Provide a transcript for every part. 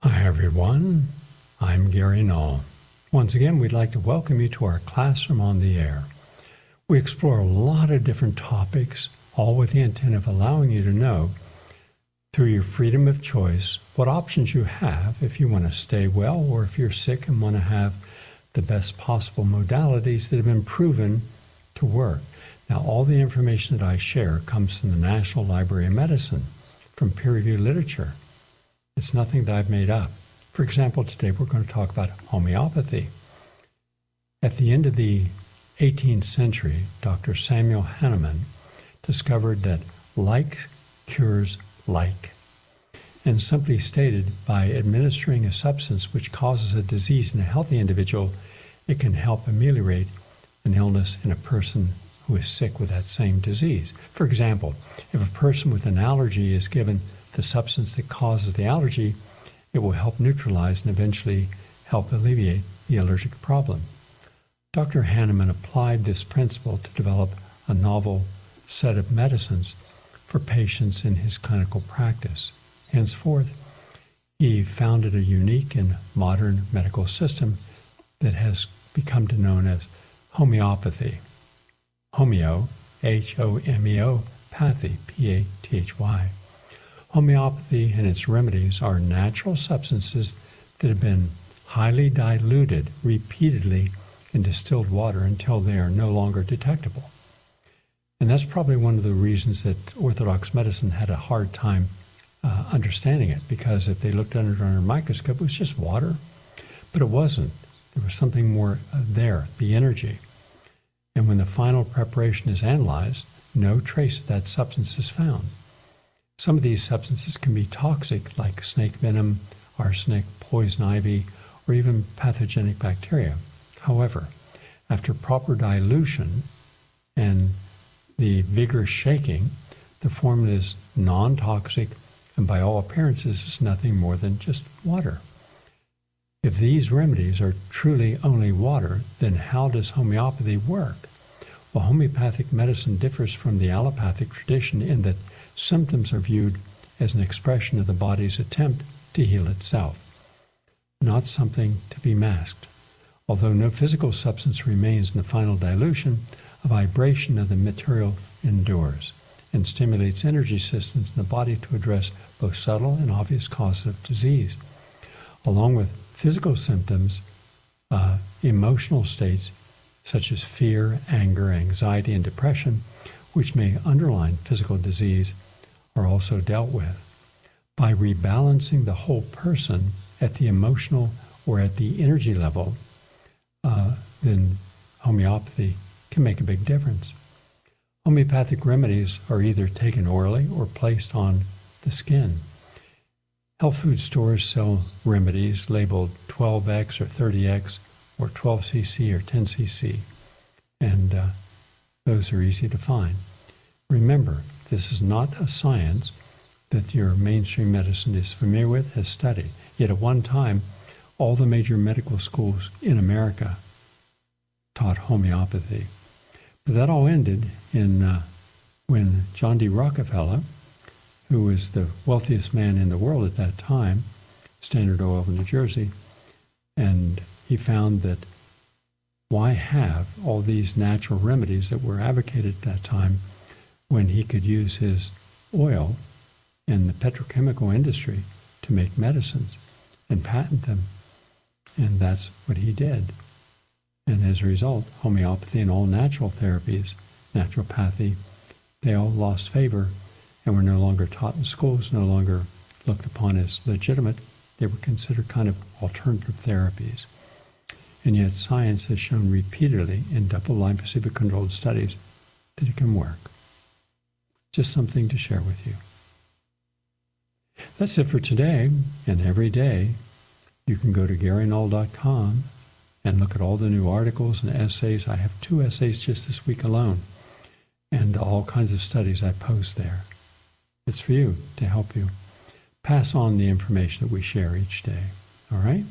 Hi everyone, I'm Gary Knoll. Once again, we'd like to welcome you to our classroom on the air. We explore a lot of different topics, all with the intent of allowing you to know, through your freedom of choice, what options you have if you want to stay well or if you're sick and want to have the best possible modalities that have been proven to work. Now, all the information that I share comes from the National Library of Medicine, from peer-reviewed literature. It's nothing that I've made up. For example, today we're going to talk about homeopathy. At the end of the 18th century, Dr. Samuel Hahnemann discovered that like cures like, and simply stated, by administering a substance which causes a disease in a healthy individual, it can help ameliorate an illness in a person who is sick with that same disease. For example, if a person with an allergy is given the substance that causes the allergy, it will help neutralize and eventually help alleviate the allergic problem. Dr. Hahnemann applied this principle to develop a novel set of medicines for patients in his clinical practice. Henceforth, he founded a unique and modern medical system that has become known as homeopathy. Homeo, H-O-M-E-O, pathy, P-A-T-H-Y. Homeopathy and its remedies are natural substances that have been highly diluted repeatedly in distilled water until they are no longer detectable. And that's probably one of the reasons that Orthodox medicine had a hard time understanding it, because if they looked under it under a microscope, it was just water. But it wasn't. There was something more there, the energy. And when the final preparation is analyzed, no trace of that substance is found. Some of these substances can be toxic, like snake venom, arsenic, poison ivy, or even pathogenic bacteria. However, after proper dilution and the vigorous shaking, the formula is non-toxic and by all appearances is nothing more than just water. If these remedies are truly only water, then how does homeopathy work? Well, homeopathic medicine differs from the allopathic tradition in that symptoms are viewed as an expression of the body's attempt to heal itself, not something to be masked. Although no physical substance remains in the final dilution, a vibration of the material endures and stimulates energy systems in the body to address both subtle and obvious causes of disease. Along with physical symptoms, emotional states such as fear, anger, anxiety, and depression, which may underline physical disease, are also dealt with. By rebalancing the whole person at the emotional or at the energy level, then homeopathy can make a big difference. Homeopathic remedies are either taken orally or placed on the skin. Health food stores sell remedies labeled 12X or 30X or 12cc or 10cc, and those are easy to find. Remember, this is not a science that your mainstream medicine is familiar with, has studied. Yet at one time, all the major medical schools in America taught homeopathy. But that all ended in when John D. Rockefeller, who was the wealthiest man in the world at that time, Standard Oil of New Jersey, and he found that why have all these natural remedies that were advocated at that time when he could use his oil in the petrochemical industry to make medicines and patent them. And that's what he did. And as a result, homeopathy and all natural therapies, naturopathy, they all lost favor and were no longer taught in schools, no longer looked upon as legitimate. They were considered kind of alternative therapies. And yet science has shown repeatedly in double-blind placebo-controlled studies that it can work. Just something to share with you. That's it for today, and every day you can go to GaryKnoll.com and look at all the new articles and essays. I have 2 essays just this week alone, and all kinds of studies I post there. It's for you, to help you pass on the information that we share each day, all right?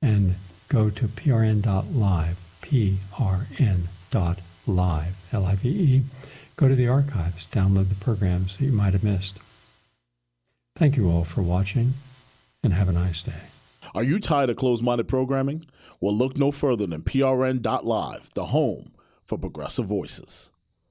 And go to PRN.Live, PRN.Live, L-I-V-E. Go to the archives, download the programs that you might have missed. Thank you all for watching, and have a nice day. Are you tired of closed-minded programming? Well, look no further than PRN.Live, the home for progressive voices.